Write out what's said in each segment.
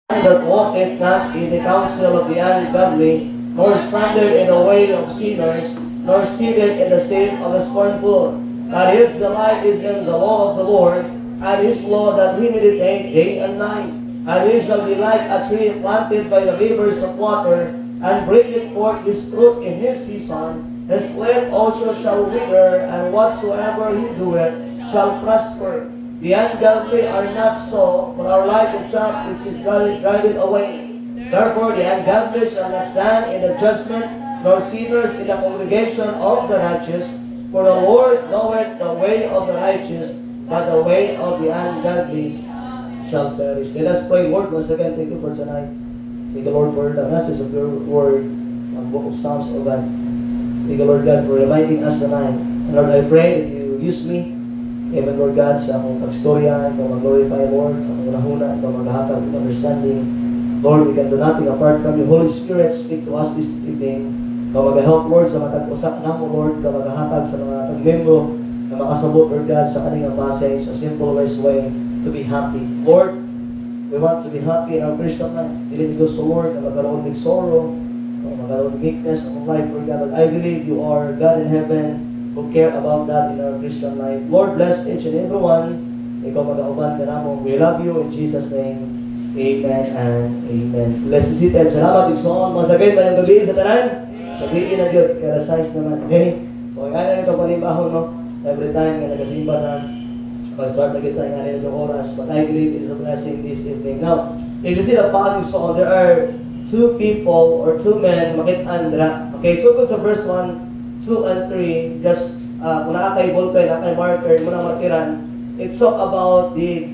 that walketh not in the counsel of the ungodly, nor standeth in the way of sinners, nor sitteth in the seat of the scornful. But his delight is in the law of the Lord, and his law that he meditates day and night. And he shall be like a tree planted by the rivers of water, and bringeth forth his fruit in his season. His leaf also shall wither, and whatsoever he doeth shall prosper. The ungodly are not so, but are like a chaff which is guided away. Therefore the ungodly shall not stand in the judgment, nor sinners in the congregation of the righteous. For the Lord knoweth the way of the righteous, but the way of the ungodly shall perish. Let us pray. Lord, once again, thank you for tonight. Thank you, Lord, for the message of your word on the book of Psalms, O God. Thank you, Lord God, for reminding us tonight. And Lord, I pray that you use me, even, Lord God, sa akong kagstorya, ikaw mag-glorify, Lord, sa akong unahuna, ikaw maghahatag ng understanding. Lord, we can do nothing apart from you. Holy Spirit, speak to us this evening. Ikaw mag-help, Lord, sa matag-usap na mo, Lord. Ikaw maghahatag sa mga tag-membro na makasabot, Lord God, sa kanilang message, a simple, wise way to be happy. Lord, we want to be happy in our Christian life. Dili ni gusto, Lord, na magkaroon ng sorrow, magkaroon ng weakness of life, Lord God. But I believe you are God in heaven who care about that in our Christian life. Lord, bless each and every one. Ikaw mag-auban ka namo. We love you in Jesus' name. Amen and amen. Let's be seated. Salamat, Igsoon. Masagay pa yung gabi sa tanan. Gabi na Diyos. Kaya size naman. Okay? So, kaya na ito palibahon, no? Every time na nagasimba na mag-start na kita yung anil ng oras. But I believe it is a blessing this evening. Now, if you see the following song, there are two people or two men makit-andra. Okay, so kung sa verse 1, 2 and 3, just kung nakakay ballpen, nakakay marker, muna markiran, it talk about the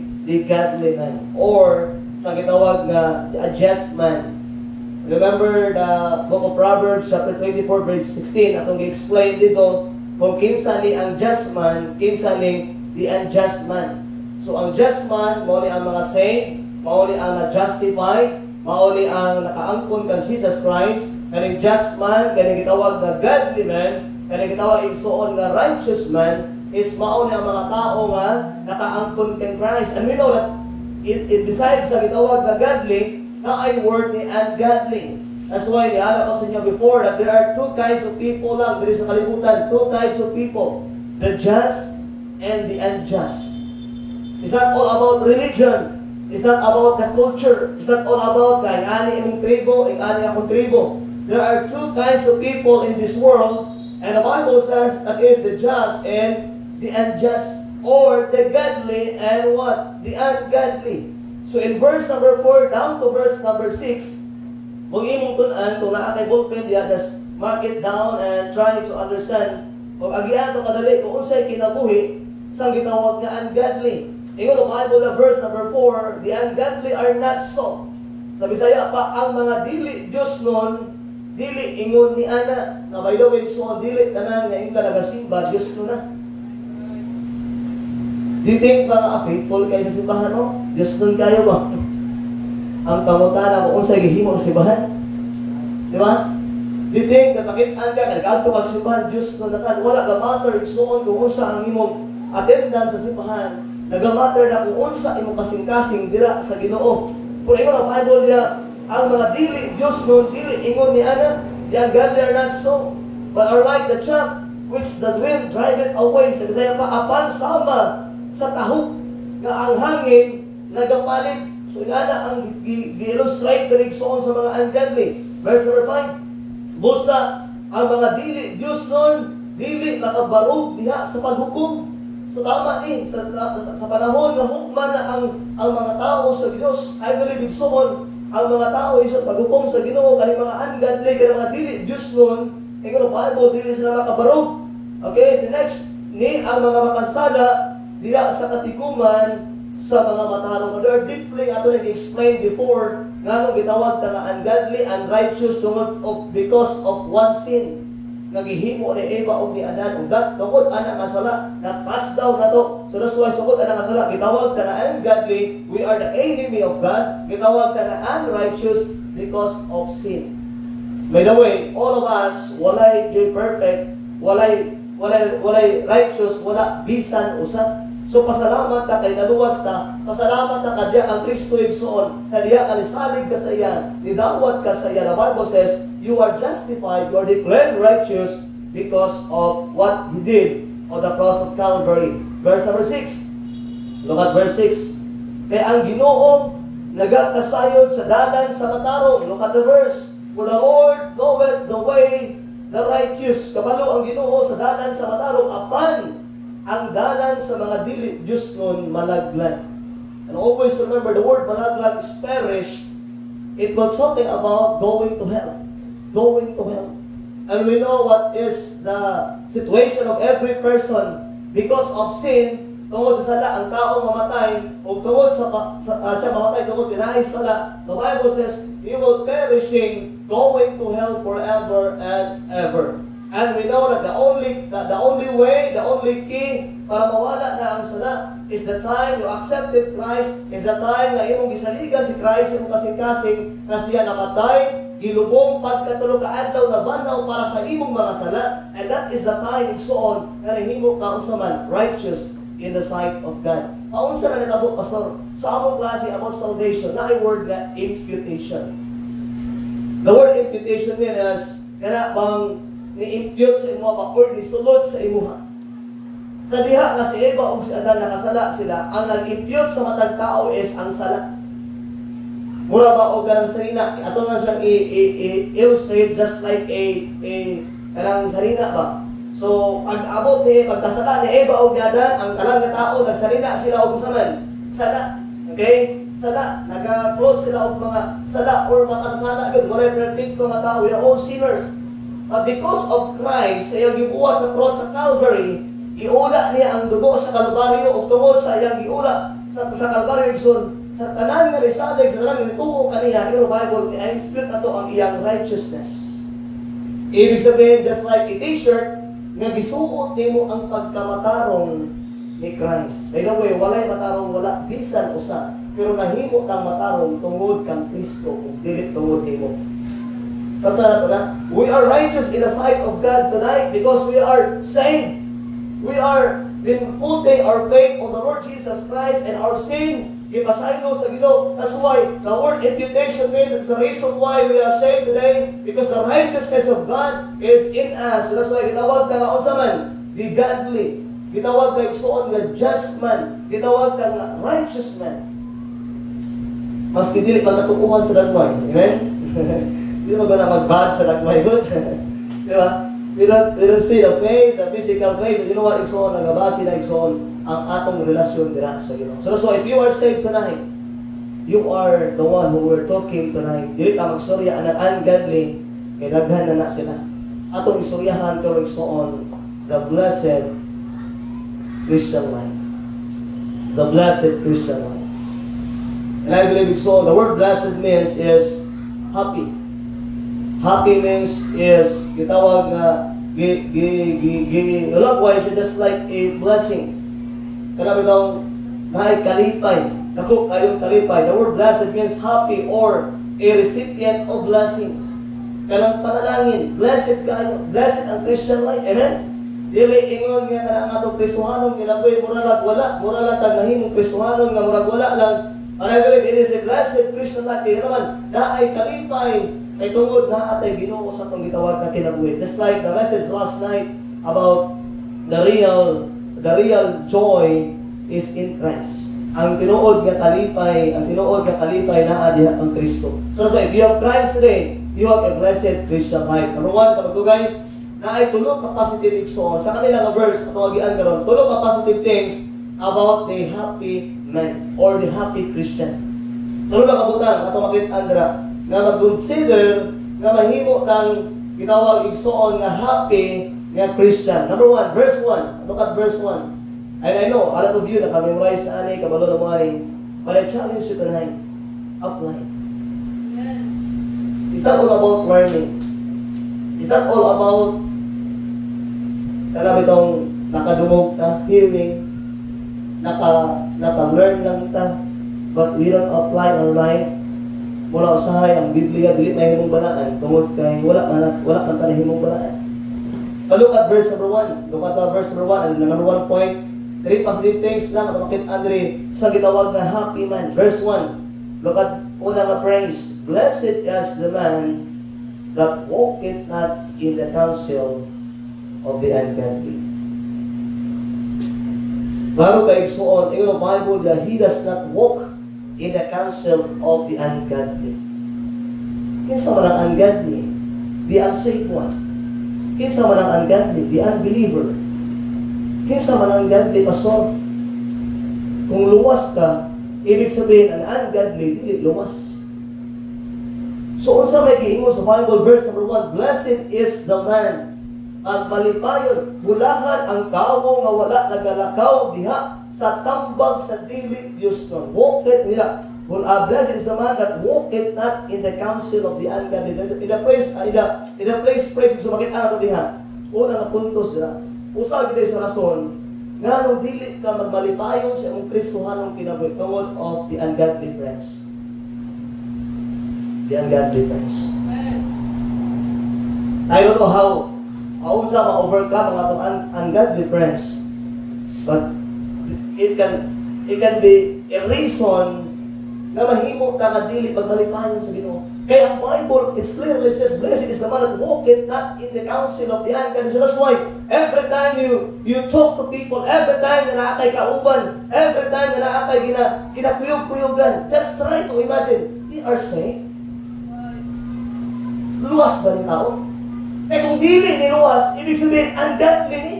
godly man, or sa gitawag na the just man. Remember the book of Proverbs chapter 24 verse 16, atong gi-explain dito kung kinsa ni ang just man, kinsa ni the unjust man. So ang just man, mao ni ang mga saint, mao ni ang na-justify, mao ni ang nakaangkon kang Jesus Christ. Kaning just man, kaning gitawag na godly man, kaning gitawag igsuon nga righteous man, is mao ni ang mga tao nga nakaangkon kang Christ. And we know that it besides sa gitawag na godly, na ay word ni ungodly. That's why niala ko sa inyo before that there are two kinds of people lang diri sa kalibutan, two kinds of people, the just and the unjust. It's not all about religion. It's not about the culture. It's not all about kay ani imong tribo, ani akong tribo. There are two kinds of people in this world, and the Bible says that is the just and the unjust, or the godly and what? The ungodly. So in verse number 4 down to verse number 6, kung imong tun-an, kung naakay ballpen, just mark it down and try to understand kung agian to kadali kung unsay kinabuhi sa gitawag nga ungodly. Ingon ang Bible na verse number 4, the ungodly are not so. Sa Bisaya pa, ang mga dili Diyos nun, dili ingon ni ana, na by the way, so dili tanan nga yung nagasimba, Diyos nun na. Do you think mga faithful kayo sa simbahan, no? Diyos nun kayo ba? Ang pangutana kung unsay gihimo sa simbahan. Di ba? Do you think na pakitaan ka, nag-agto ka sa simbahan, Diyos nun na ka, wala ka matter, isuon kung unsa ang imong attendance sa simbahan, nagamatter na kung unsa imong kasing-kasing dira sa Ginoo. Kung ingon ang Bible niya, ang mga dili Diyos nun, dili ingon ni ana, the ungodly are not so, but are like the chaff which the wind driveth away. Sa Bisaya pa, apan sama sa tahok nga ang hangin nagapalit. So ana ang gi-illustrate diri sa mga ungodly. Verse number 5, busa ang mga dili Diyos nun, dili makabarog diha sa paghukom. So tama ni sa panahon nga hukman na ang mga tao sa Dios, I believe igsoon ang mga tao isod paghukom sa Ginoo kani mga ungodly kani mga dili Dios nun, ingon ang Bible dili sila makabarog. Okay, the next ni ang mga makasada diha sa katiguman sa mga matarong. There are deeply ato nag-explain before ngano gitawag ta nga ungodly and righteous because of one sin. Nagihimo ni Eva o ni Adan ugat tungod ana nga sala napas daw nato. So that's why sukod ana nga sala gitawag ta nga ungodly, we are the enemy of God. Gitawag ta nga unrighteous because of sin. By the way, all of us walay perfect, walay righteous, wala bisan usa. So pasalamat ka kay naluwas ta, pasalamat ka kadya ang Kristo igsoon, kadya ka nisalig ka sa iya, nidawat ka sa iya. The Bible says, you are justified, you are declared righteous because of what He did on the cross of Calvary. Verse number 6. Look at verse 6. Kaya ang Ginoo nagakasayod sa dalan sa matarong. Look at the verse. For the Lord knoweth the way the righteous. Kabalo ang Ginoo sa dalan sa matarong, apan ang dalan sa mga dili Diyos nun malaglag. And always remember, the word malaglag is perish. It was talking about going to hell. Going to hell. And we know what is the situation of every person because of sin. Tungod sa sala, ang taong mamatay, o tungod sa siya mamatay, tungod tinahis sala, the Bible says, he will perishing, going to hell forever and ever. And we know that the only way, the only key para mawala na ang sala is the time you accepted Christ, is the time na imong gisaligan si Christ, imong kasing-kasing, na siya namatay, gilubong pagkatulog kaadlaw na banaw para sa imong mga sala, and that is the time igsoon na nahimo ka usaman righteous in the sight of God. Paunsa na nitabo, Pastor, sa among klase about salvation, na ay word na imputation. The word imputation means kana bang ni-impute sa imo ba or nisulod sa imuha. Sa diha nga si Eva ug si Adan nakasala sila, ang nag-impute sa matag tao is ang sala. Mura ba og kanang sarina, ato na siyang illustrate just like a kanang sarina ba. So pag-abot ni pagkasala ni Eva ug ni Adan, ang kalang nga tao nagsarina sila og saman sala. Okay? Sala, nag-close sila og mga sala or makasala gyud, wala predict ko nga tao, we are all sinners. But because of Christ, sa iyang gibuhat sa cross sa Calvary, iula niya ang dugo sa Kalbaryo o tungod sa iyang giula sa Kalbaryo sa tanan nga risalig, sa tanan nga nituo kaniya, yung Bible, i-impute na to ang iyang righteousness. Ibig sabihin, just like a t-shirt, nga gisuot nimo ang pagkamatarong ni Christ. By the way, walay matarong wala, bisan usa, pero nahimo kang matarong tungod kang Kristo, o dilit tungod nimo. We are righteous in the sight of God tonight because we are saved. We are putting our faith on the Lord Jesus Christ and our sin ipasaylo sa Ginoo. That's why the word imputation means the reason why we are saved today, because the righteousness of God is in us. That's why gitawag ka nga unsa man, the godly. Gitawag ka igsoon nga just man. Gitawag ka nga righteous man. Maski dili pa natukuhan sa dagway. Amen? Hindi mo ba na mag-bad sa nagmay good? Di ba? We don't see the face, the physical face, but you know what igsoon, nagabasi na igsoon ang atong relasyon dira sa Ginoo. So if you are saved tonight, you are the one who we're talking tonight. Dili ka magsurya ang ungodly, kay daghan na sila. Atong isuryahan pero igsoon the blessed Christian life. The blessed Christian life. And I believe so. The word blessed means is happy. Happy means is gitawag nga likewise just like a blessing. Kana bitaw naay kalipay, dako kayong kalipay. The word blessed means happy or a recipient of blessing. Kanang panalangin, blessed kayo, blessed ang Christian life. Amen. Dili ingon nga kanang atong Kristohanon kinabuhi mura lang tag nahimong Kristohanon nga murag wala lang. I believe it is a blessed Christian life. Kaya naman, naay kalipay, ay tungod na atay Ginoo sa itong gitawag na kinabuhi. Just like the message last night about the real joy is in Christ. Ang tinuod nga kalipay na diha ang Kristo. So if you have Christ today, you have a blessed Christian life. Number one, kapagugay, na ay tulog ka positive igsoon. Sa kanila nga verse, katawagian karon, tulog ka positive things about the happy man or the happy Christian. Tulog ka kabutang, katamakit andra, na mag-consider na mahimo kang gitawag igsoon nga happy nga Christian. Number one, verse 1. Look at verse 1. And I know, a lot of you naka-memorize na ani, kabalo na mo ani, but I challenge you tonight, apply. Yes. It's not all about learning. It's not all about alam itong nakadumog ta, hearing, naka-learn lang ta, but we don't apply our life. Mula usahay ang Biblia dili na himong banaan tungod kay wala man ta himong banaan. Look at verse number 1. Look at verse number 1 and the number 1 point. Three positive things lang makit Andre sa gitawag na happy man. Verse 1. Look at una nga praise. Blessed is the man that walketh not in the counsel of the ungodly. Bago kay igsuon, in the Bible that he does not walk in the counsel of the ungodly. Kinsa man ang ungodly? The unsaved one. Kinsa man ang ungodly? The unbeliever. Kinsa man ang ungodly, pastor? Kung luwas ka, ibig sabihin ang ungodly, dili luwas. So, unsa may giingon sa Bible, verse number 1, blessed is the man ang malipayon, bulahan ang kawo nga wala nagalakaw diha sa tambag sa dili Dios nga walketh nila. Blessed is the man that walketh not in the counsel of the ungodly. In the place praise sumakit ana to diha. Una nga puntos dira. Usa gid sa rason nganong dili ka magmalipayon sa imong Kristohanong kinabuhi tungod of the ungodly friends. The ungodly friends. I don't know how unsa ma-overcome ang atong ungodly friends, but it can be a reason na mahimo ta nga dili pagmalipayon sa Ginoo. Kaya ang Bible is clearly says, blessed is the man that walketh not in the counsel of the ungodly. So that's why every time you talk to people, every time na naatay kauban, every time na naatay kinakuyog-kuyogan, just try to imagine, they are saved. Luwas ba ni tao? Eh kung dili ni luwas, ibig sabihin, ungodly ni.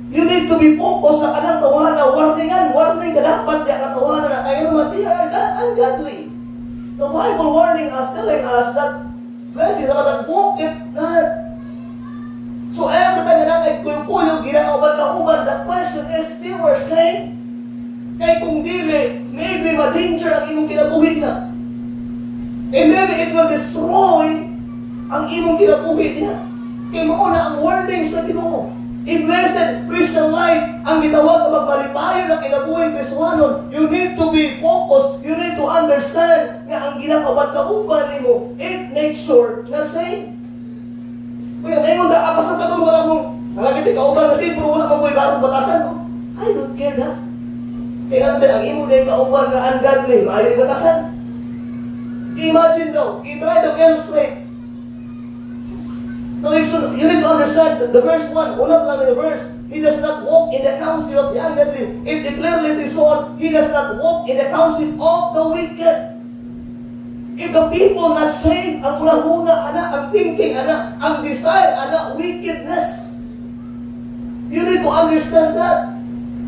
You need to be focused sa kanang tawanan, warning ka dapat yung katawanan na kayo naman, they are ungodly. The Bible warning us, telling us that blessed is the man that walketh not. So every time na kay kuyog-kuyog, ginakauban-kauban, the question is, they were saved? Kaya kung dili, maybe ma-danger ang imong kinabuhi niya. And maybe it will destroy ang imong kinabuhi niya. Kaya mauna ang warnings na Ginoo. In blessed Christian life, ang gitawag na magpalipayon ng kinabuhi Kristohanon, you need to be focused, you need to understand nga ang ginakabat-kauban nimo, it makes sure na safe. Kaya ngayon na, apas na katong wala mong nalagiti kauban na safe, pero wala mong barong batasan, no? I don't care that. Kaya ang imo na yung kauban na ungodly, maaari batasan. Imagine daw, i-try to illustrate. So you need to understand the verse 1, unang lang in the verse, he does not walk in the counsel of the ungodly. It clearly says on, he does not walk in the counsel of the wicked. If the people not saved, ang ulahuna, ang thinking, ang desire, wickedness. You need to understand that.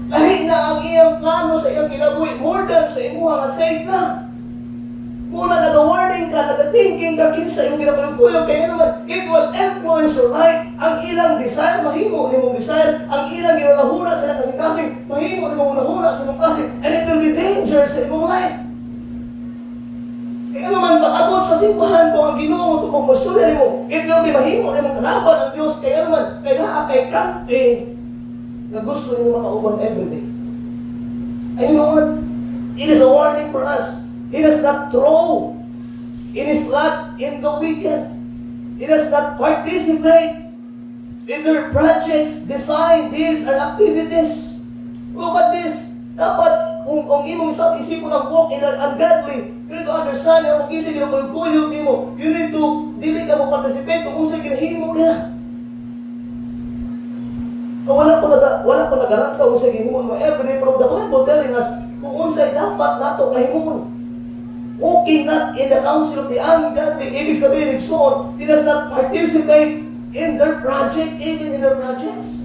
Lahi na ang iyang plano sa iyang kinabuhi, more than sa imuha nga saved na. Kung nag-warning ka, nag-thinking ka, kinsa yung ginapulog-pulog, kaya naman, it will influence your life. Ang ilang desire, mahimo ni mong desire. Ang ilang ginahuna sa ilang kasing-kasing, mahimo ni mong nahuna sa imong kasing. And it will be dangerous sa imong life. Kaya naman, pag-abot sa simbahan kung ang Ginoo mo, kung masturya mo, it will be mahimo ni mong kalaban ang Diyos. Kaya naman, kaya kay kante, na gusto niyo makauban everyday. And you know what? It is a warning for us. He does not throw in his lot in the wicked. He does not participate in their projects, design, deeds, and activities. Look at this. Dapat, kung imong isip mo ng walk in an ungodly, you need to understand na kung isip mo kuyog mo, you need to, dili ka mo participate kung usay kinahimo niya. Kung wala ko nagaranta kung usay kinahimo mo everyday, pero the Bible telling us kung usay dapat nato kahimon. Walking not in the counsel of the ungodly, ibig sabihin ng son, he does not participate in their project, even in their projects.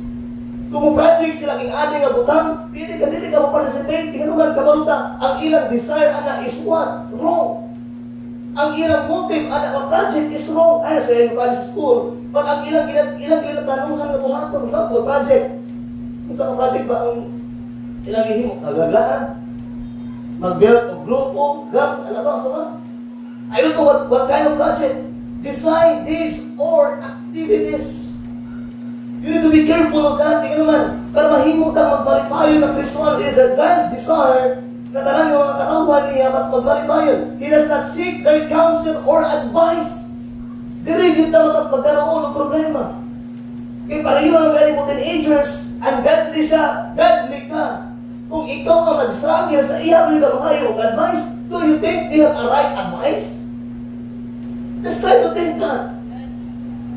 Kung project sila king-aning nga butang, dili ka mo participate, tinganugan ka maluta, ang ilang desire, is what? Wrong. Ang ilang motive, ang project is wrong. Ay, sa iyo college school, but ang ilang tanuhan na buhaton, for project. Kung saan project ba ang ilang ihimo? Agaglaan? Mag-build of grupo, gang, ano ba, sama? I don't know what kind of project. Design this or activities. You need to be careful of that. Tingnan naman, para mahimo kang magbalipayon ng Kristohan is that God's desire na tanan yung mga katawan niya mas magbalipayon. He does not seek their counsel or advice. Dili yun talaga pagkaroon ng problema. Kaya pareho ang galing mo teenagers, ungodly siya, godly ka. Kung ikaw ang nag-struggle sa iya, may kayo og advice, do you think they have a right advice? Just try to think that.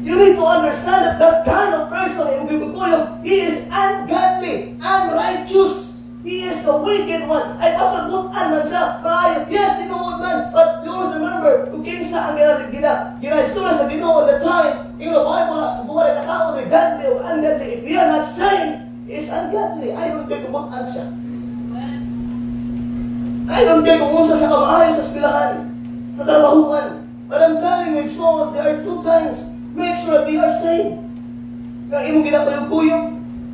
You need to understand that that kind of person in Bibukulong, he is ungodly, unrighteous. He is the wicked one. Ay, pastor, butan man siya. Maayo. Yes, tinuod man. But you always remember, kung kinsa ang gina-istura sa Ginoo at the time, yung Bible, buwan ay katao, may godly o ungodly. If we are not saying, he is ungodly. I don't care kung butan siya. I don't care kung unsa siya kamaayo sa eskwelahan, sa trabahuan. But I'm telling you, so there are two kinds. Make sure they are saved. Kaya imong ginakuyog-kuyog,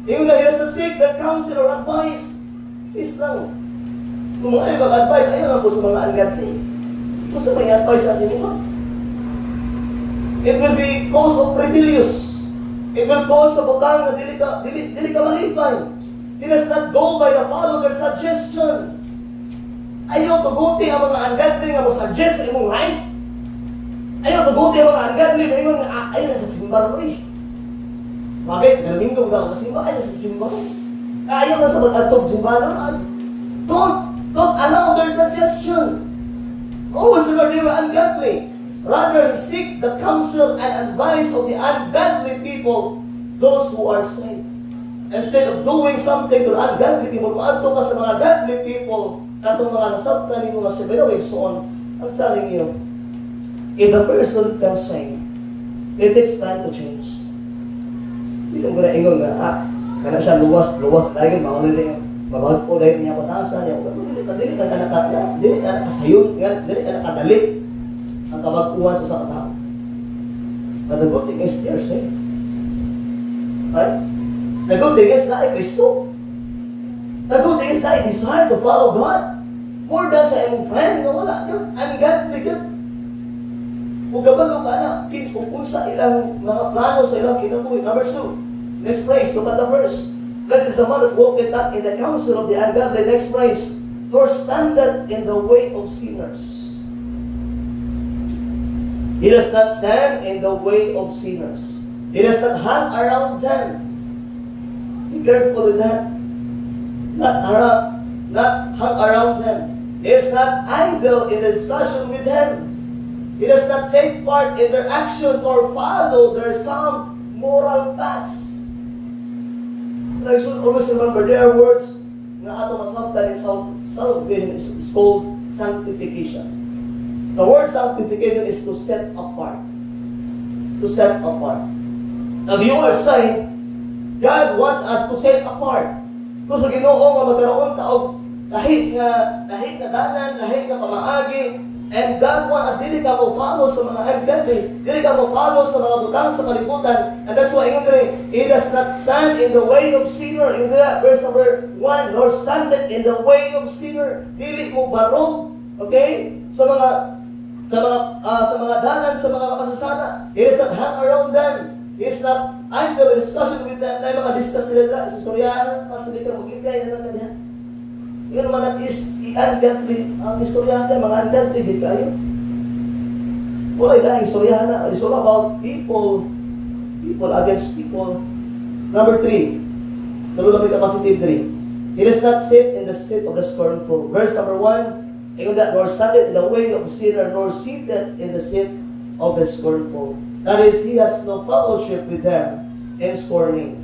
imong dahil sa seek that counsel or advice, is lang. Kung mga ayaw mag-advise, ayaw lang po sa mga ungodly. Kung sa may advice na sinima. It will be cause of rebellious. It will cause of bukang na dili ka malipay. It does not go by the follower's suggestion. Ayaw tuguti ang mga ungodly nga mo suggest sa imong life. Ayaw tuguti ang mga ungodly na imong ayaw na sa simbahan mo eh. Bakit? Nalaminggo ka sa simbahan, ayaw sa simbahan. Ayaw na sa mag-atog simbahan. Don't allow their suggestion. Always remember they were ungodly. Rather seek the counsel and advice of the ungodly people, those who are saved. Instead of doing something to ungodly people, maadto ka sa mga godly people, katong mga nasabtan ni mga sebelawig so on, I'm telling you, if a person can sing, it takes time to change. Hindi ko na ingon nga, kana siya luwas, dahil mauna rin, mabawag po dahil niya patasan, dili ka nakasayon, dili ka nakadali ang kabagkuhan sa katao. But the good thing is, they're saved. Right? The good thing is, na ay Kristo. The good thing is, na ay desire to follow God. More than sa imong friend, na wala yun. Ungodly yun. Kung gabalo ka na, kung sa ilang mga plano sa ilang kinabuhi. Number 2, let's praise. Look at the verse. Blessed is the man that walketh not in the counsel of the ungodly. Next praise. Nor standeth in the way of sinners. He does not stand in the way of sinners. He does not hang around them. Be careful with that. Not hang around them. He is not idle in the discussion with them. He does not take part in their action or follow their some moral paths. I should always remember there are words na ato masabtan in salvation is called sanctification. The word sanctification is to set apart. To set apart. If you are saying, God wants us to set apart. Kung sa Ginoo nga magkaroon ta og lahit na dalan, lahit na pamaagi, and God wants us dili ka mo follow sa mga ungodly, dili ka mo follow sa mga butang sa kalibutan, and that's why He does not stand in the way of sinner. In that verse number 1, nor standeth in the way of sinner. Dili mo barog, okay? Sa mga dalan, sa mga makasasana. He does not hang around them. He is not idle in discussion with them. Tayo mga discuss nila sa istoryahan, pasali ka, magigay na lang ganyan. Yun naman at is i-ungodly, ang istoryahan ka, mga ungodly, di kayo. Wala ilang istoryahan na. It's all about people against people. Number 3, tulungan may capacity 3. He does not sit in the seat of the scornful. Verse number 1, Ingon that, nor standeth in the way of sinner, nor seated in the seat of the scornful. That is, he has no fellowship with them in scorning.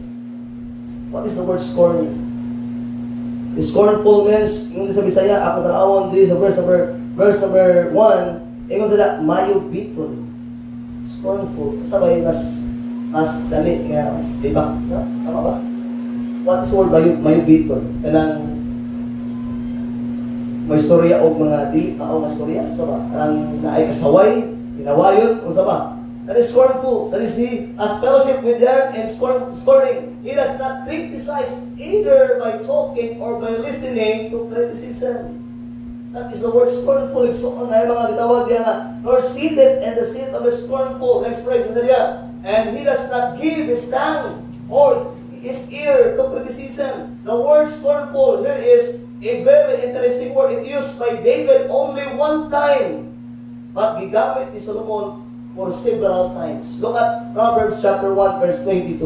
What is the word scorning? The scornful means, yung sa Bisaya, ako talawon, this is verse number 1, ingon sila, mayo biton. Scornful. Sabay, mas dali nga, diba? Tama ba? What's the word mayo biton? Kanang may istorya o mga di, mga istorya, saba? Ang naay kasaway, ginawayon, o saba? That is scornful. That is, he has fellowship with them and scorning. He does not criticize either by talking or by listening to criticism. That is the word scornful. So, na mga gitawag niya, nor seated in the seat of the scornful. Next phrase, and he does not give his tongue or his ear to criticism. The word scornful here is a very interesting word. It used by David only one time, but gigamit ni Solomon for several times. Look at Proverbs chapter 1 verse 22.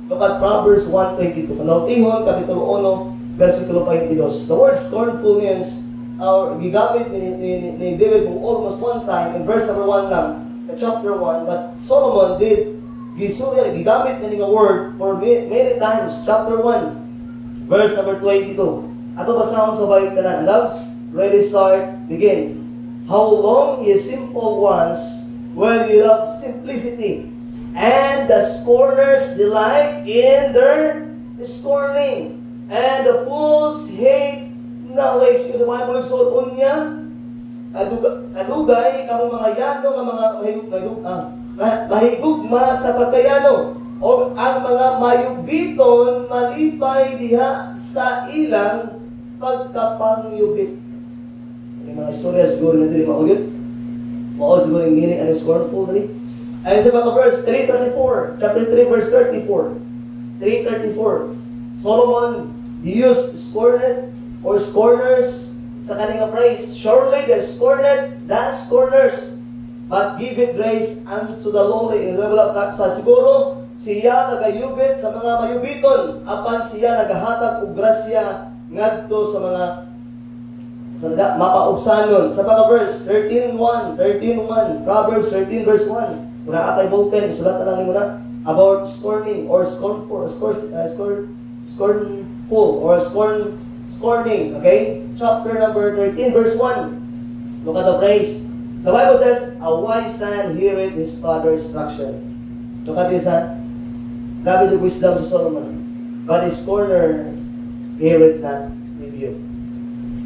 Look at Proverbs 1:22. Panautihon, Kapitulo 1, versikulo 22. The word scornful means, gigamit ni David almost one time, in verse number 1 lang, chapter 1, but Solomon did gigamit na nga word for many times, chapter 1, verse number 22. Ato basahon sa bayit tanan. Love, ready, start, begin. How long, ye simple ones, will ye love simplicity, and the scorners delight in their scorning, and the fools hate knowledge. Kasi mga mga suot niya, kadugay, kamong mga yano, mahigugma sa pagkayano, o ang mga mayubiton malipay diha sa ilang pagkapangyubit. Yung mga istorya siguro na dili mauyot. Mao siguro yung meaning and scornful dili. Ay sa mga verse 3:34, chapter 3 verse 34. 3:34. Solomon used scorners sa kanyang praise. Surely the scorners, but give it grace unto the lowly. In level of sa siguro siya nagayubit sa mga mayubiton, apan siya nagahatag og grasya ngadto sa mga mapaubsanon. Sa mga verse 13:1, Proverbs 13 verse 1. Kung nakatay bulletin, sulat na lang mo na about scorning or scornful, scorning. Okay? Chapter number 13 verse 1. Look at the praise. The Bible says, a wise son heareth his father's instruction. Look at this, ha? Grabe the wisdom sa Solomon. But his scorner heareth not rebuke.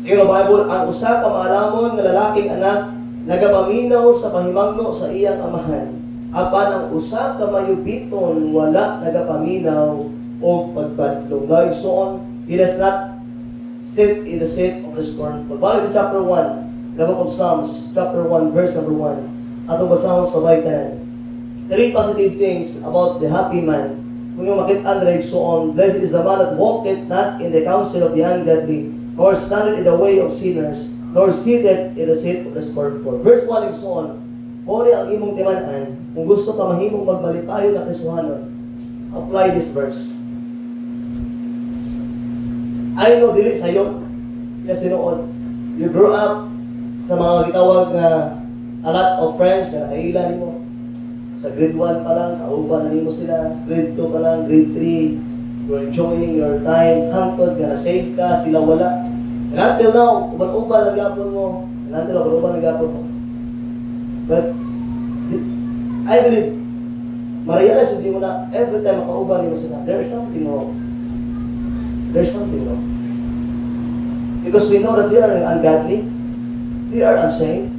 Tingnan ang Bible, ang usa ka maalamon nga lalaking anak nagapaminaw sa pahimangno sa iyang amahan. Apan ang usa ka mayubiton wala nagapaminaw o pagbadlong. So he does not sit in the seat of the scornful. Balik to chapter 1, the book of Psalms, chapter 1, verse number 1. Atong basahon sa baytanan. 3 positive things about the happy man. Kung yung makita na so on, blessed is the man that walketh not in the counsel of the ungodly, nor standeth in the way of sinners, nor sitteth in the seat of the scornful. Verse 1 and so on, ori ang imong timan-an, kung gusto ka mahimong magbalitayo na kasuhanon, apply this verse. I know dili sayo, kasi noon, you grew up sa mga gitawag na a lot of friends na nakailan mo. Sa grade 1 pa lang, kauban na nimo sila. Grade 2 pa lang, grade 3, you're enjoying your time. Hangtod ka, save ka, sila wala. And until now, uban-uban nag-apon mo. And until now, uban-uban nag-apon mo. But, I believe, ma-realize hindi mo na, every time makauban nimo sila, there's something wrong. There's something wrong. Because we know that they are ungodly, they are unsaved.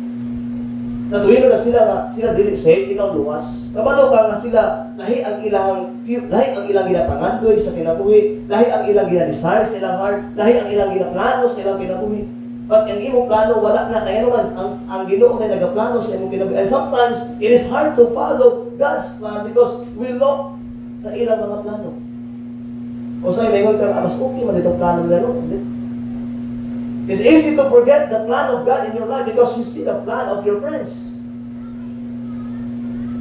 Natuwino na sila dili saved, ikaw luwas. Kabalo ka nga sila, lahi ang ilang ginapangandoy sa kinabuhi, lahi ang ilang ginadesire sa ilang heart, lahi ang ilang ginaplano sa ilang kinabuhi. But ang imong plano, wala na. Kaya naman, ang Ginoo na nagaplano sa imong kinabuhi. And sometimes, it is hard to follow God's plan because we look sa ilang mga plano. O sa'yo, may ngon ka, mas okay man itong plano nila, no? It's easy to forget the plan of God in your life because you see the plan of your friends.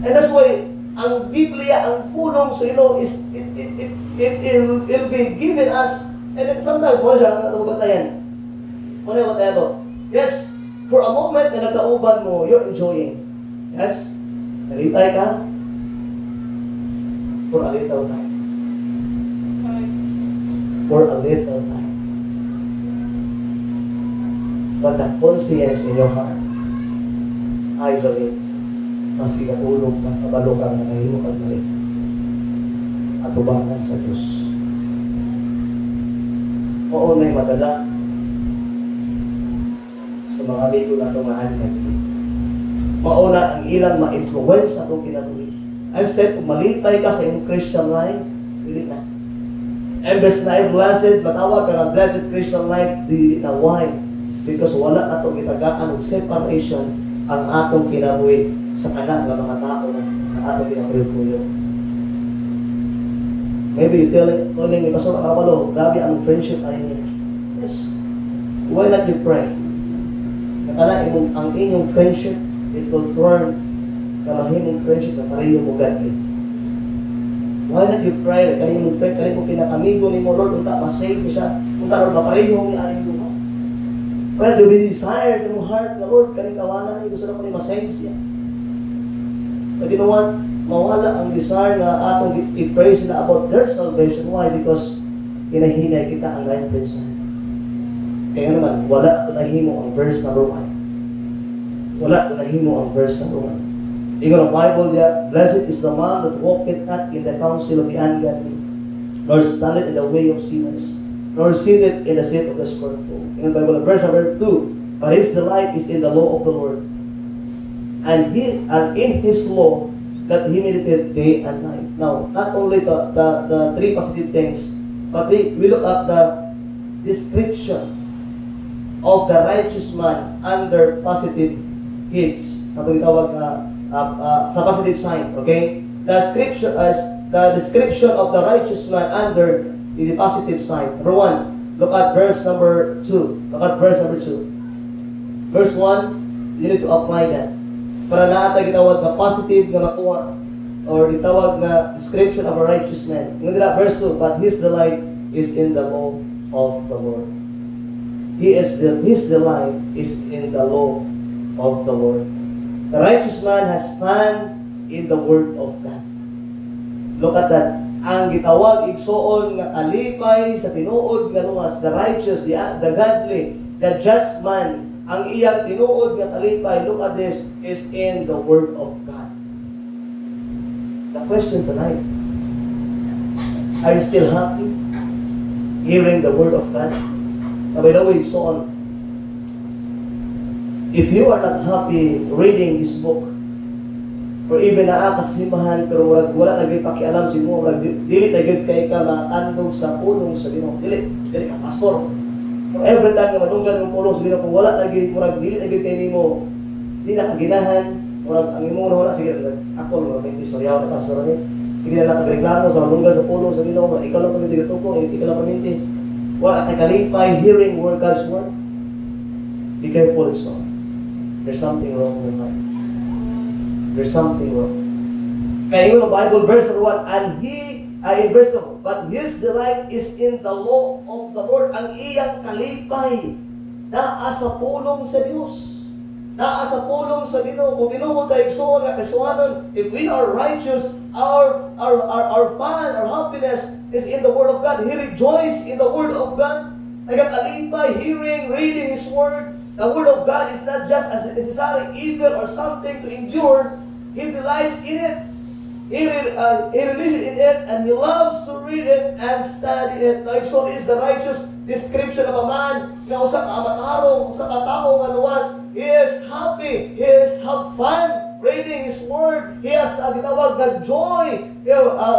And that's why ang Biblia, ang punong sa ilo is it'll be given us, and then sometimes mo siya ang batayan. Ano yung batayan to? Yes, for a moment na nagkauban mo, you're enjoying. Yes, nalitay ka for a little time. For a little time. But the conscience in your heart, I believe, mas sinatulog, mas kabalo ka na nahimo kang balik. At ubangan sa Diyos. Oo, may madala sa mga amigo na tumahan natin. Mauna ang ilang ma-influence sa itong kinabuhi. Instead, kung malipay ka sa iyong Christian life, hindi na. Imbes na blessed, matawag ka ng blessed Christian life, di na why? Because wala na itong itagaan ng separation ang atong kinabuhi sa kanan ng mga tao na atong kinabuhi. Maybe you're telling me, Pastor Akapalo, grabe ang friendship tayo niya. Yes. Why not you pray? Nakala ang inyong friendship, it will turn kamahimong friendship na pareho mo godly. Why not you pray? Kaya mo pray, kaya mo pinakamigo ni mo, Lord, unta, masave mo siya. Unta, Lord, mapareho ni aling luha. Why not you be desire in your heart na, Lord, kaya kawanan na, gusto na ko ni masave siya. But you know what? Mawala ang desire na atong i-pray sila about their salvation. Why? Because hinahinay kita ang right person. Kaya naman, wala ko nahimo ang verse number 1. Wala ko nahimo ang verse number 1. Ingon ang Bible niya, blessed is the man that walketh not in the counsel of the ungodly, nor standeth in the way of sinners, nor sitteth in the seat of the scornful. Ingon ang Bible, verse number 2, but his delight is in the law of the Lord, and in his law that he meditate day and night. Now, not only the three positive things, but we look at the description of the righteous man under positive heads. Ito itawag sa positive sign, okay? The description of the righteous man under the positive sign. Number 1, look at verse number 2. Look at verse number 2. Verse 1, you need to apply that. Para naatag itawag na positive na makuha, or itawag na description of a righteous man. Yung nila, verse 2, but his delight is in the law of the Lord. His delight is in the law of the Lord. The righteous man has found in the Word of God. Look at that. Ang gitawag igsoon nga kalipay sa tinuod nga luwas, the righteous, the godly, the just man, ang iyang tinuod nga kalipay, look at this, is in the Word of God. The question tonight, are you still happy hearing the Word of God? Now, by the way, igsoon, if you are not happy reading this book, or even naakasimahan, pero wala naging pakialam si mo, dili naging kay ka maandog sa pulong sa Ginoo, dili ka pastor. So every time na madunggan ng pulong sa Ginoo, kung wala naging, dili naging kay nimo, di na kaginahan, ang imo na wala, sige, ako, may istoryaw na pastor ni, sige na nakareklamo sa madunggan sa pulong sa Ginoo, ikaw lang paminti ituko, ikaw lang paminti, wala kay kalipay hearing God's word. Be careful, so. There's something wrong with your life. There's something wrong. Kaya yung Bible verse 1, and in verse 2, but his delight is in the law of the Lord. Ang iyang kalipay naa sa pulong sa Diyos. Naa sa pulong sa Ginoo. Kung tinuod tayo igsoon nga kasuanon, if we are righteous, our fun, our happiness is in the Word of God. He rejoices in the Word of God. Nagakalipay, hearing, reading His Word. The Word of God is not just as a necessary evil or something to endure. He delights in it. He relies in it, and he loves to read it and study it. Now, so is the righteous description of a man na usa ka amatarong, usa ka tao nga luwas. He is happy. He is have fun reading His Word. He has ginawag na joy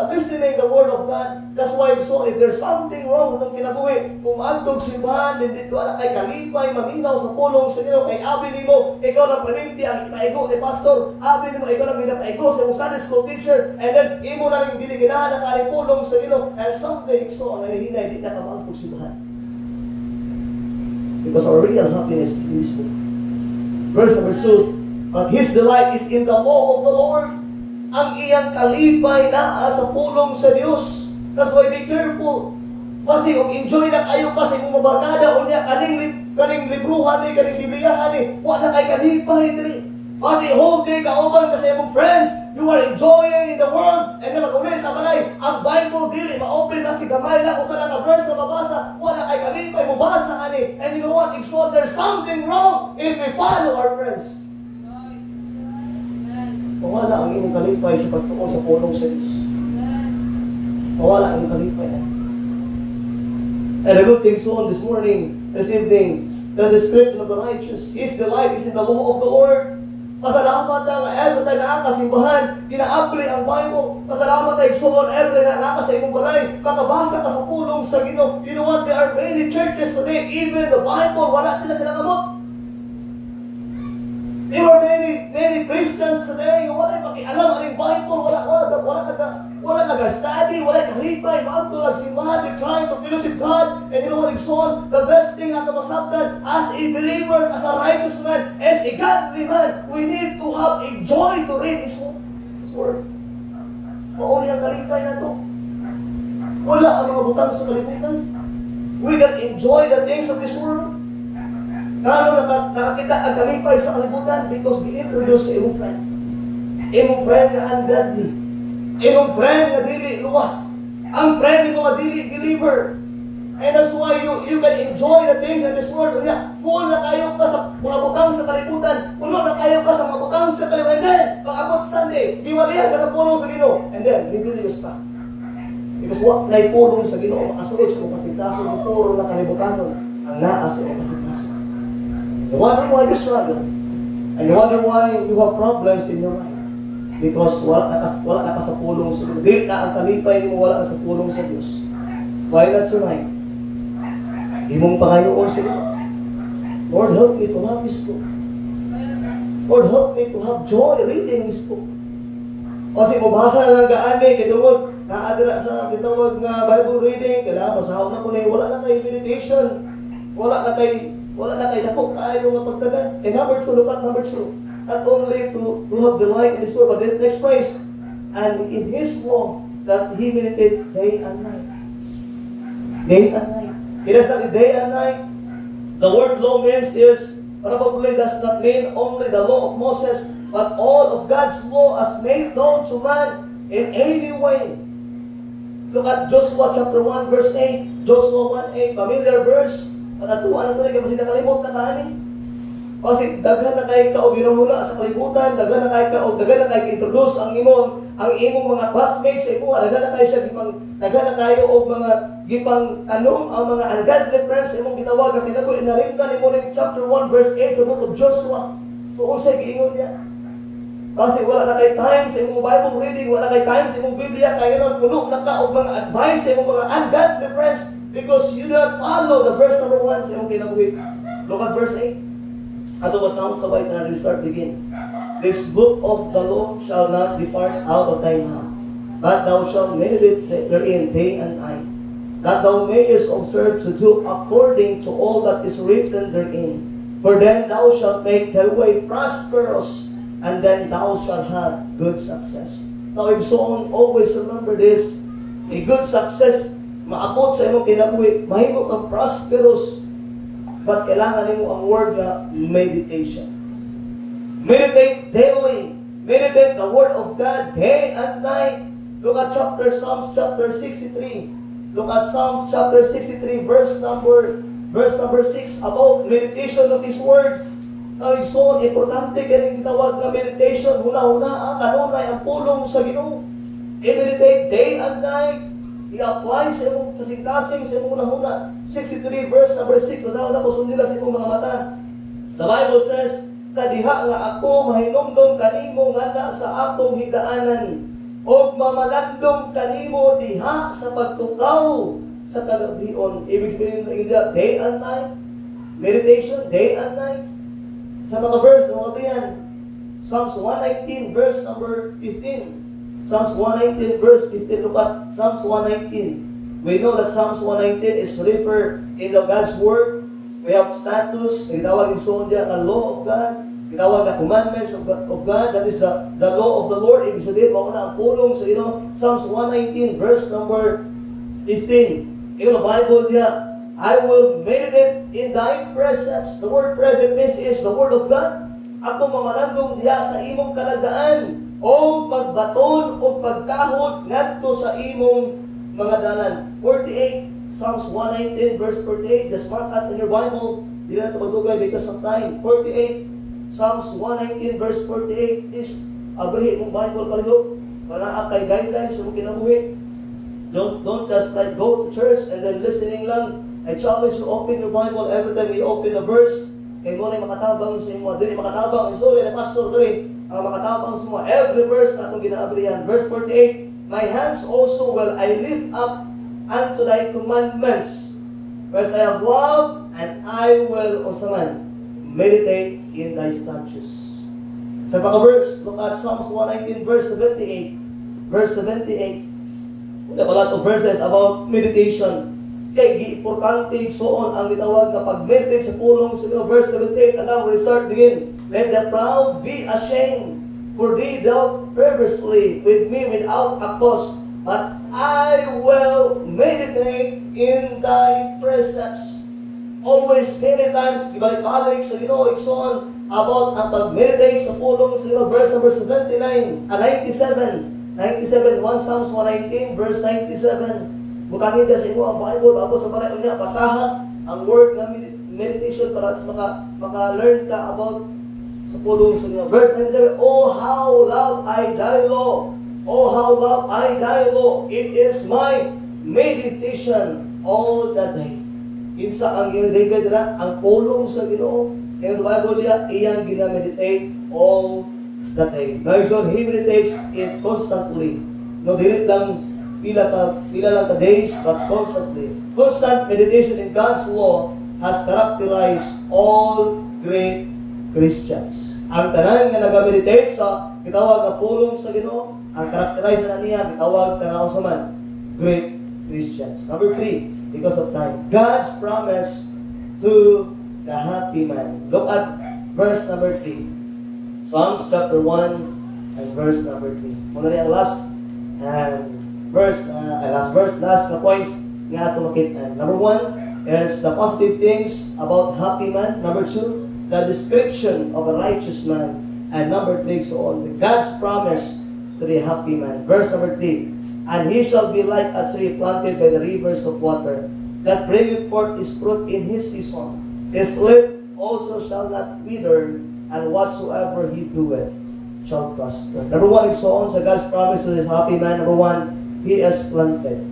listening the Word of God. That's why so if there's something wrong sa itong kinabuhi, kung antong simbahan, dito wala kay kalipay, maminaw sa pulong sa Ginoo, kay abi nimo, ikaw lang paninti ang ipaigo ni pastor, abi nimo, ikaw lang ginapaigo sa imong Sunday school teacher, and then imo na rin diliginahan ang aring pulong sa Ginoo, and something so nahihinay, di na ka maantong simbahan. Because our real happiness is peaceful. Verse number 2, but his delight is in the law of the Lord. Ang iyang kalipay na sa pulong sa Diyos. That's why be careful. Kasi kung enjoy na kayo pa sa imong mabagada o niya kaning libruhan ni, kaning bibliyahan ni, wala kay kalipay diri. Kasi whole day kauban ka sa imong friends, you are enjoying in the world, and then mag-uli sa balay, ang Bible dili ma-open na si gamay na kung saan ang verse na mabasa, wala kay kalipay mo basa ani. And you know what? If so, there's something wrong if we follow our friends. Mawala ang inyong kalipay sa pagtuon sa pulong sa Diyos. Mawala ang inyong kalipay. And a good thing so on this morning, this evening, the description of the righteous, his delight is in the law of the Lord. Pasalamat tayo nga every time na kasimbahan, ina-apply ang Bible. Pasalamat tayo so on every time na sa imong balay, kakabasa ka sa pulong sa Ginoo. You know what? There are many churches today, even the Bible, wala sila kamot. There are many Christians today who wala pakialam ang Bible, wala nag-study, wala kalipay, maagto simbahan, they're trying to fellowship God, and you know what is on? The best thing at the masabtan, as a believer, as a righteous man, as a godly man, we need to have a joy to read His Word. Mauli ang kalipay na to. Wala ang mga butang sa kalibutan. We can enjoy the things of this world. Kano nakakita ang kalipay sa kalibutan because gi-introduce sa imong friend. Imong friend na ungodly. Imong friend na dili luwas. Ang friend mo nga dili believer. And that's why you can enjoy the things in this world. Full na kayo ka sa mga bukang sa kalibutan. Puno na kayo ka sa mga bukang sa kalibutan. And then, pag-abot Sunday, iwalihan ka sa pulong sa Ginoo. And then, bibilius ka. Because what na pulong sa Ginoo, makasulod sa mga kasitaso, yung puro na kalibutan nun, ang naas sa mga kasitaso. You wonder why you struggle. And you wonder why you have problems in your life. Because wala ka sa pulong sa Ginoo. Di ka ang kalipay mo, wala ka sa pulong sa Diyos. Why not tonight? Imong Panginoon sila. Lord, help me to love this book. Lord, help me to have joy reading this book. Kasi mabasa lang gaani, kitungod, naadala sa kitawag nga Bible reading, kailangan masahog na ko na wala na tayo meditation, wala na tayo dako kayo nga pagtagan. And number 2, look at number 2. Not only to have the light in His word, but the next phrase, and in His law that He meditated day and night. Day and night. It is not the day and night. The word law means is, probably does not mean only the law of Moses, but all of God's law as made known to man in any way. Look at Joshua chapter 1 verse 8. Joshua 1:8, familiar verse. Patatuan na ito rin, kasi nakalimot na kaani. Kasi daghan na kayo ka o binumula sa kalibutan, daghan na kayo introduce ang imong mga classmates sa imo, daghan na kayo siya daghan na kayo og mga gipang tanong ang mga ungodly friends sa imong gitawag at tinago inarimta nimo ning chapter 1 verse 8 sa book of Joshua. So unsay giingon niya? Kasi wala na kay time sa imong Bible reading, wala kay time sa imong Biblia, kaya nun puno na ka og mga advice sa imong mga ungodly friends because you don't follow the verse number 1 sa imong kinabuhi. Look at verse 8. Ato basahon sa white na restart begin. This book of the law shall not depart out of thy mouth, but thou shalt meditate therein day and night, that thou mayest observe to do according to all that is written therein. For then thou shalt make thy way prosperous, and then thou shalt have good success. Now, if so on, always remember this: a good success, maabot sa imong kinabuhi, mahimo kang prosperous. But kailangan mo ang word na meditation. Meditate daily. Meditate the word of God day and night. Look at Psalms chapter 63. Look at Psalms chapter 63 verse number 6 about meditation of His word. Now, so importante ganing tawag na meditation. Huna-huna kanunay ang pulong sa Ginoo. I-meditate day and night. I-apply sa imong kasing-kasing sa imong huna-huna. 63 verse number 6. Basahan na ko sundila sa imong mga mata. The Bible says, sa diha nga ako mahinumdom kanimo ngana sa akong higaanan, og mamalandong kanimo diha sa pagtukaw sa kagabion. Ibig sabihin ng day and night. Meditation, day and night. Sa mga verse, mga kapiyan, Psalms 119 verse number 15. Psalms 119 verse 15. Look at Psalms 119. We know that Psalms 119 is referred in the God's Word. We have status. Itawag yung soon diya ang law of God. Itawag na commandments of God. That is the law of the Lord. Ibig sabihin, mauna ang pulong sa Psalms 119 verse number 15. In the Bible diya, I will meditate in thy precepts. The word precepts is the Word of God. Ako mamalandong diya sa imong kalagaan, o pagbaton o pagkahod ngadto sa imong mga dalan. 48, Psalms 119 verse 48. Just mark that in your Bible. Di na ito magdugay because of time. 48, Psalms 119 verse 48 is abrihin mong Bible palihog. Para kay guidelines sa mong kinabuhi. Don't just like go to church and then listening lang. I challenge you, open your Bible every time you open a verse. Kaya mo na makatabang sa inyo. Dili makatabang. Sorry na pastor doon. Ang makatabang sa mga every verse na itong ginaabrihan. Verse 48, my hands also will I lift up unto thy commandments, because I have loved, and I will also meditate in thy statutes. Sa paka-verse, look at Psalms 119 verse 78. Verse 78. Wala pala itong verses about meditation. Kaya importante soon ang itawag na pag-meditate sa pulong sa verse 78. And now we start again. Let the proud be ashamed, For thee dealt perversely with me without a cause, but I will meditate in thy precepts. Always, many times, ibalik-balik sa Ginoo, igsoon about ang pag-meditate sa pulong sa Ginoo. Verse number 97, 1 Psalms 119, verse 97. Bukangin ka sa inyo ang Bible, ako sa balay niya, basahan ang word ng meditation para maka-learn ka about sa pulong sa Ginoo. Verse 97, Oh, how love I thy law! Oh, how love I thy law! It is my meditation all the day. Kinsa ang ginameditate na ang pulong sa Ginoo. And the Bible niya, iyang ginameditate all the day. Now, so he meditates it constantly. No, dili lang pila lang ka days, but constantly. Constant meditation in God's law has characterized all great Christians. Ang tanan nga nag-meditate sa gitawag na pulong sa Ginoo, ang characterize na niya gitawag na usaman great Christians. Number 3, because of time, God's promise to the happy man. Look at verse number 3. Psalms chapter 1 and verse number 3. Muna rin ang last na points nga ato makita. Number 1 is the positive things about happy man. Number 2, the description of a righteous man. And number 3, so on, God's promise to the happy man. Verse number 3, and he shall be like a tree planted by the rivers of water, that bringeth forth his fruit in his season. His leaf also shall not wither, and whatsoever he doeth shall prosper. Number 1, so on sa God's promise to this happy man. Number 1, he is planted.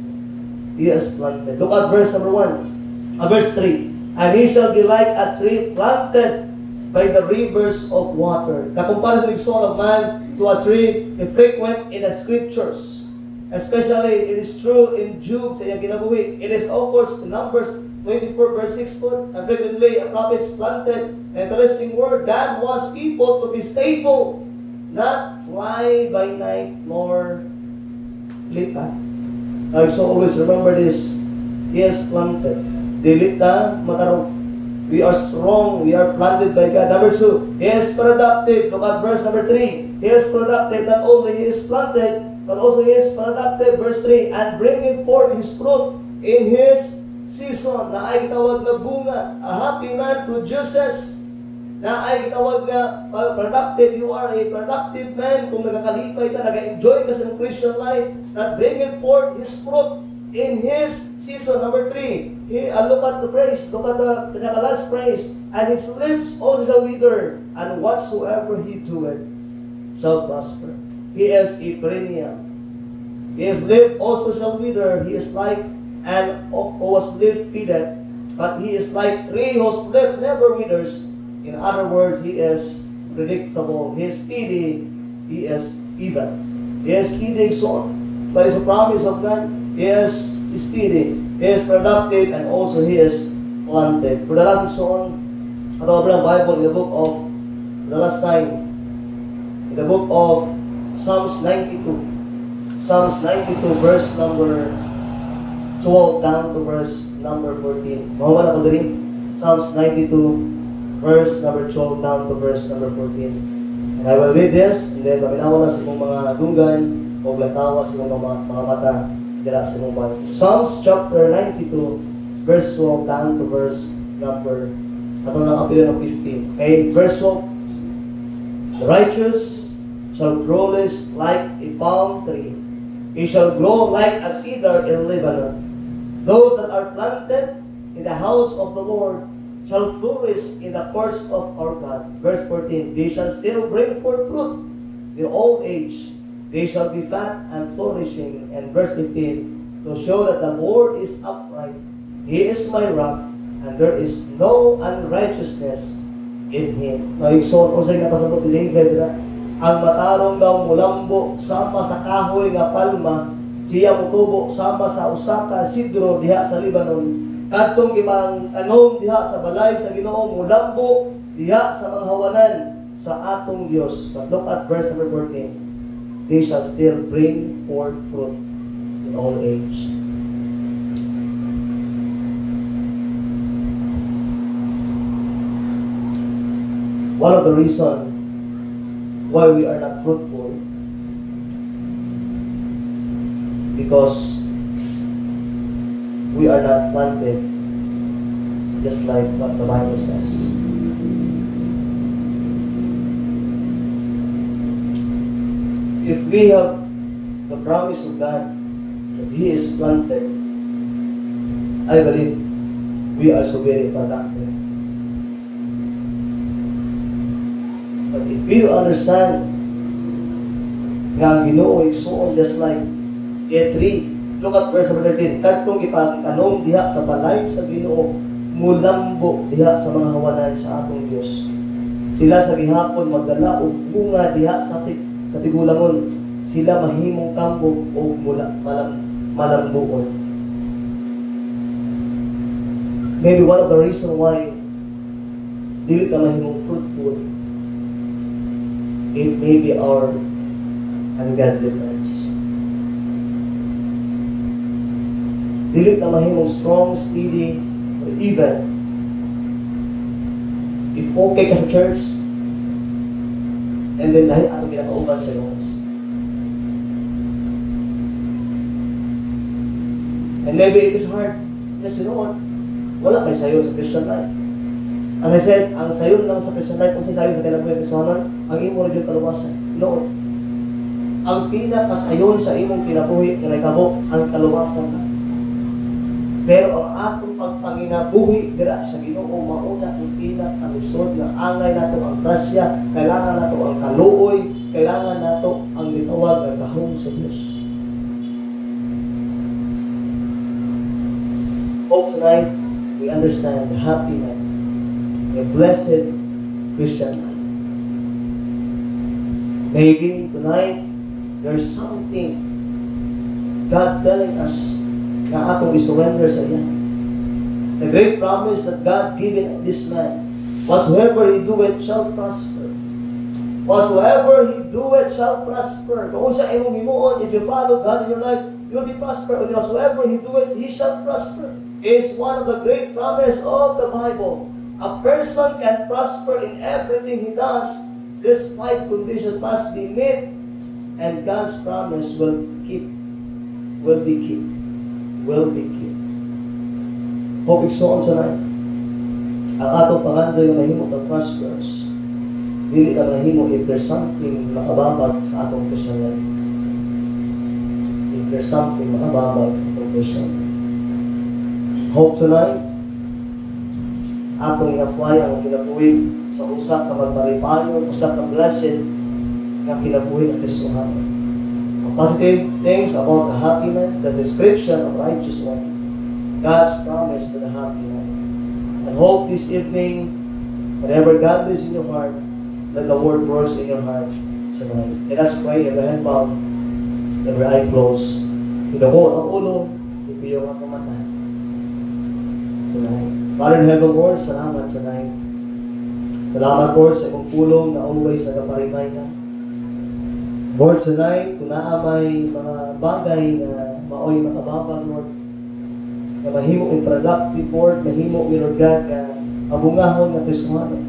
He is planted. Look at verse number 1. Verse 3. And he shall be like a tree planted by the rivers of water. The comparison of Son of Man to a tree is frequent in the scriptures. Especially, it is true in Job sa iyang kinabuhi. It is of course in Numbers 24 verse 6 po, and frequently a prophet planted. An interesting word, God wants people to be stable, not fly by night nor lipat. So always remember this, he is planted. Dilita, matarong. We are strong, we are planted by God. Number 2, he is productive. Look at verse number 3. He is productive, not only he is planted, but also he is productive. Verse 3, and bringing forth his fruit in his season. Na ay tawag na bunga. A happy man produces. Na ay tawag na productive. You are a productive man. Kung nagkakalipay ka, nag-enjoy ka sa Christian life, that bringing forth his fruit in his season. Number 3, look at the phrase, look at the last phrase, and his lips also shall wither, and whatsoever he doeth shall prosper. He is a perennial. His lip also shall wither. He is like an whose lip feedeth, but he is like tree whose lip never withers. In other words, he is predictable. He is steady. He is even. He is steady son. That is a promise of God. He is steady. He is productive, and also he is planted. For the last son, at the Bible, in the book of the last time, in the book of Psalms 92. Psalms 92 verse number 12 down to verse number 14. Mahuman ako din. Psalms 92 verse number 12 down to verse number 14. And I will read this, and then paminawa na sa mga dunggan o latawa sa mga mata dira sa mga Psalms chapter 92 verse 12 down to verse number ato na apil ng 15. Okay, verse 12. The righteous shall grow like a palm tree. He shall grow like a cedar in Lebanon. Those that are planted in the house of the Lord shall flourish in the courts of our God. Verse 14. They shall still bring forth fruit in old age. They shall be fat and flourishing. And verse 15. To show that the Lord is upright. He is my rock, and there is no unrighteousness in Him. Now, yung son, kung sa'yo napasabot ni David, ang matarong daw mulambo sama sa kahoy nga palma, siya mutubo sama sa usaka sidro diha sa Lebanon. Kadtong ibang anom diha sa balay sa Ginoo, mulambo diha sa mga hawanan sa atong Dios. But look at verse number 14. They shall still bring forth fruit in old age. One of the reasons why we are not fruitful? Because we are not planted just like what the Bible says. If we have the promise of God that He is planted, I believe we are so very productive. But if we understand nga ang Ginoo is so just like a tree, look at verse 13, katong ipagkanong diha sa balay sa Ginoo, mulambo diha sa mga hawanan sa atong Dios. Sila sa gihapon magdala og bunga diha sa katigulangon, sila mahimong kambog o malambuon. Maybe one of the reasons why dili ka mahimong fruitful, it may be our ungodliness. Dili ka mahimong strong, steady, or even if okay ka sa church, and then lahi ang ginakauban sa Diyos. And maybe it is hard. Yes, you know what? Wala may sayo sa Christian life. As I said, ang sayo lang sa Christian life, kung si sayo sa kailangan Kristohanan, ang imo rin yung kaluwasan. No. Ang pinakasayon sa imong kinabuhi, kinakabo, ang kaluwasan na. Pero ang atong pagpanginabuhi, dira sa Ginoo, mauna ang pinakalisod na angay nato ang grasya, kailangan nato ang kaluoy, kailangan nato ang litawag na kahong sa Diyos. Hope tonight we understand the happy life, the blessed Christian life. Maybe tonight there's something God telling us na atong isurrender sa iya. The great promise that God given this man, whatsoever he doeth shall prosper. Whatsoever he doeth shall prosper. Kung sa imong himuon, if you follow God in your life, you'll be prosper. And whatsoever he doeth, he shall prosper. Is one of the great promises of the Bible. A person can prosper in everything he does. These 5 conditions must be met, and God's promise will be kept. Hope it's so on tonight. Ang atong pangandoy yung mahimo ka prosperous. Dili ka mahimo if there's something makababag sa atong Christian life. If there's something makababag sa atong Christian life. Hope tonight, atong i-apply ang kinabuhi sa usa ka magmaripayo, usa ka blessed na kinabuhi ng Kristohanan. Ang positive things about the happy man, the description of righteous one, God's promise to the happy man. I hope this evening, whatever God is in your heart, let the word works in your heart tonight. Let us pray, every hand bowed, every eye closed. Pinahon ang ulo, ipiyong ang kamatahan. Tonight. Father in heaven, Lord, salamat tonight. Salamat, Lord, sa imong pulong na always nagaparimay ka. Lord, tonight, kung naamay mga bagay na maoy makababag, Lord, na mahimo in productive, Lord, mahimo in Lord God, na abungahon na Kristohanan.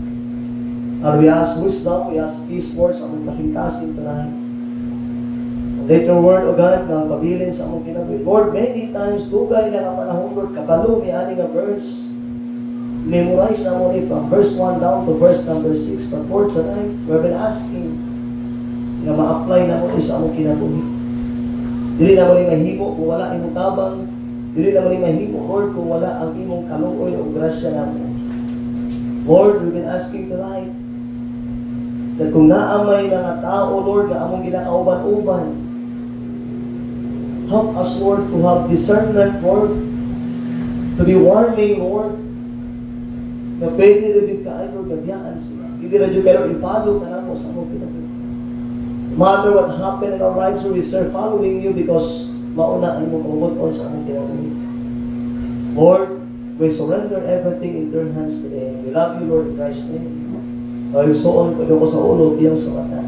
And we ask wisdom, we ask peace, Lord, sa among kasing-kasing tonight. Let your word, O God, na pabilin sa among kinabuhi. Lord, many times, dugay na kapanahon, Lord, kabalo ni ani nga verse. Memorize na mo from verse 1 down to verse number 6. But for tonight, we have been asking na ma-apply na mo sa among kinabuhi. Dili na mo ni mahimo kung wala imong tabang. Dili na mo ni mahimo, Lord, kung wala ang imong kaluoy o grasya namin. Lord, we've been asking tonight that kung naamay na nga tao, Lord, na among ginakauban-uban, help us, Lord, to have discernment, Lord, to be warning, Lord, na pwede rin ka, Lord, gadyaan sila. Hindi rin kayo i-follow ka na mo sa among kinabuhi. No matter what happened in our lives, we start following you because mauna ang imong kumbuton sa among kinabuhi. Lord, we surrender everything in your hands today. We love you, Lord, in Christ's name. Ay, so on, pwede ko sa ulo, biyang sa mata.